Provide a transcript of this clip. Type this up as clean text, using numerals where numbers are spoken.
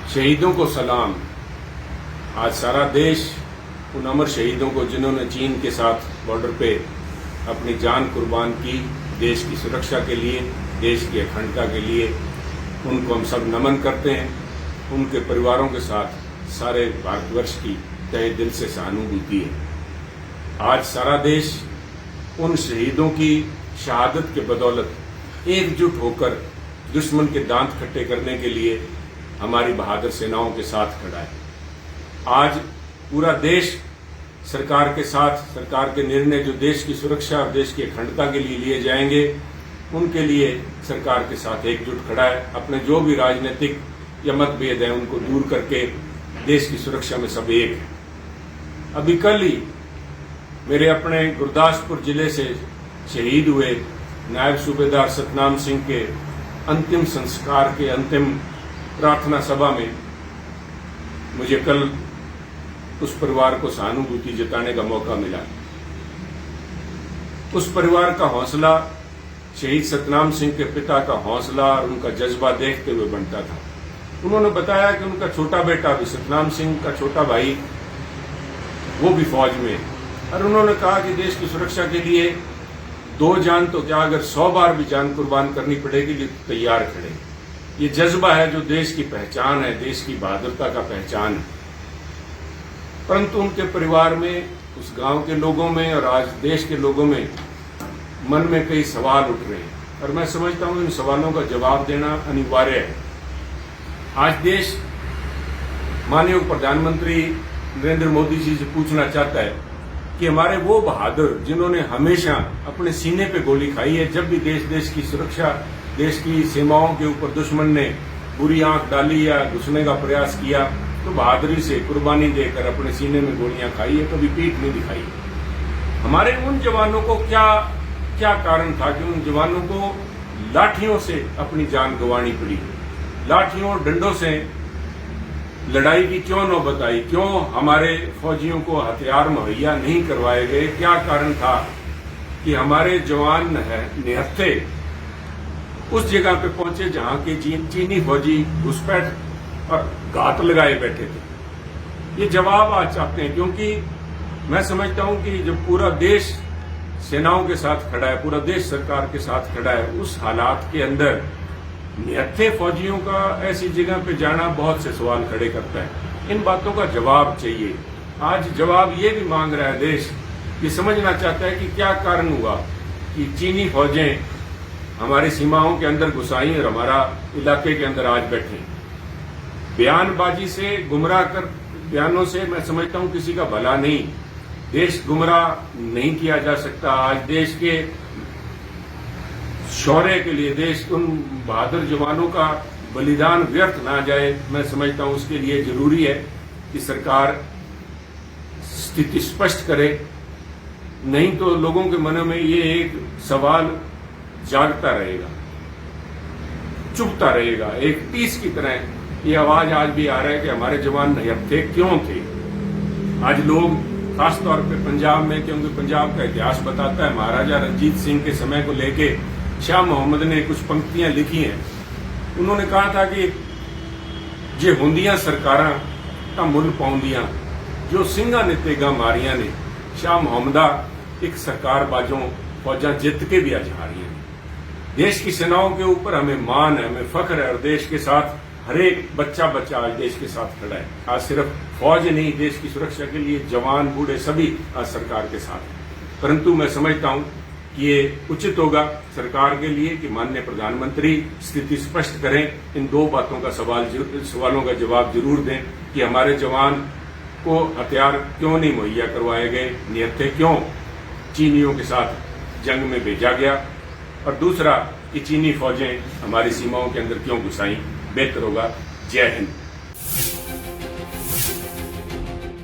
शहीदों को सलाम। आज सारा देश उन अमर शहीदों को, जिन्होंने चीन के साथ बॉर्डर पे अपनी जान कुर्बान की देश की सुरक्षा के लिए, देश की अखंडता के लिए, उनको हम सब नमन करते हैं। उनके परिवारों के साथ सारे भारतवर्ष की तहे दिल से सहानुभूति है। आज सारा देश उन शहीदों की शहादत के बदौलत एकजुट होकर दुश्मन के दांत खट्टे करने के लिए हमारी बहादुर सेनाओं के साथ खड़ा है। आज पूरा देश सरकार के साथ, सरकार के निर्णय जो देश की सुरक्षा और देश की अखंडता के लिए लिए जाएंगे, उनके लिए सरकार के साथ एकजुट खड़ा है। अपने जो भी राजनीतिक या मतभेद हैं उनको दूर करके देश की सुरक्षा में सब एक है। अभी कल ही मेरे अपने गुरदासपुर जिले से शहीद हुए नायब सूबेदार सतनाम सिंह के अंतिम संस्कार के अंतिम प्रार्थना सभा में मुझे कल उस परिवार को सहानुभूति जताने का मौका मिला। उस परिवार का हौसला, शहीद सतनाम सिंह के पिता का हौसला और उनका जज्बा देखते हुए बनता था। उन्होंने बताया कि उनका छोटा बेटा भी, सतनाम सिंह का छोटा भाई, वो भी फौज में है और उन्होंने कहा कि देश की सुरक्षा के लिए 2 जान तो क्या, अगर 100 बार भी जान कुर्बान करनी पड़ेगी तो तैयार खड़े। ये जज्बा है जो देश की पहचान है, देश की बहादुरता का पहचान है। परंतु उनके परिवार में, उस गांव के लोगों में और आज देश के लोगों में मन में कई सवाल उठ रहे हैं और मैं समझता हूं इन सवालों का जवाब देना अनिवार्य है। आज देश माननीय प्रधानमंत्री नरेंद्र मोदी जी से पूछना चाहता है कि हमारे वो बहादुर जिन्होंने हमेशा अपने सीने पे गोली खाई है, जब भी देश की सुरक्षा, देश की सीमाओं के ऊपर दुश्मन ने बुरी आंख डाली या घुसने का प्रयास किया, तो बहादुरी से कुर्बानी देकर अपने सीने में गोलियां खाई है, कभी पीठ नहीं दिखाई। हमारे उन जवानों को क्या कारण था कि उन जवानों को लाठियों से अपनी जान गंवानी पड़ी? लाठियों और डंडों से लड़ाई की क्यों नौबत आई? क्यों हमारे फौजियों को हथियार मुहैया नहीं करवाए गए? क्या कारण था कि हमारे जवान निहत्थे उस जगह पे पहुंचे जहां के चीनी फौजी घुसपैठ और घात लगाए बैठे थे? ये जवाब आज चाहते हैं, क्योंकि मैं समझता हूं कि जब पूरा देश सेनाओं के साथ खड़ा है, पूरा देश सरकार के साथ खड़ा है, उस हालात के अंदर निहत्थे फौजियों का ऐसी जगह पे जाना बहुत से सवाल खड़े करता है। इन बातों का जवाब चाहिए। आज जवाब ये भी मांग रहा है देश, कि समझना चाहता है कि क्या कारण हुआ कि चीनी फौजें हमारी सीमाओं के अंदर घुसाई और हमारा इलाके के अंदर आज बैठे। बयानबाजी से, गुमराह कर बयानों से मैं समझता हूं किसी का भला नहीं। देश गुमराह नहीं किया जा सकता। आज देश के शौर्य के लिए, देश उन बहादुर जवानों का बलिदान व्यर्थ ना जाए, मैं समझता हूं उसके लिए जरूरी है कि सरकार स्थिति स्पष्ट करे। नहीं तो लोगों के मनों में ये एक सवाल जागता रहेगा, चुभता रहेगा। एक टीस की तरह ये आवाज आज भी आ रहा है कि हमारे जवान निहत्थे क्यों थे। आज लोग खासतौर पे पंजाब में, क्योंकि पंजाब का इतिहास बताता है, महाराजा रणजीत सिंह के समय को लेके शाह मोहम्मद ने कुछ पंक्तियां लिखी हैं। उन्होंने कहा था कि जे होंदियां सरकारां तां मुल पाउंदियां, जो सिंघां ने तेगा मारियां ने। शाह मोहम्मदा एक सरकार बाजों फौजां जित के भी आज हारी हैं। देश की सेनाओं के ऊपर हमें मान है, हमें फख्र है और देश के साथ हर एक बच्चा आज देश के साथ खड़ा है। आज सिर्फ फौज नहीं, देश की सुरक्षा के लिए जवान, बूढ़े सभी आज सरकार के साथ हैं। परंतु मैं समझता हूं कि ये उचित होगा सरकार के लिए कि माननीय प्रधानमंत्री स्थिति स्पष्ट करें। इन 2 बातों का सवालों का जवाब जरूर दें कि हमारे जवान को हथियार क्यों नहीं मुहैया करवाए गए, निहत्थे क्यों चीनियों के साथ जंग में भेजा गया, और दूसरा कि चीनी फौजें हमारी सीमाओं के अंदर क्यों घुसाई। बेहतर होगा। जय हिंद।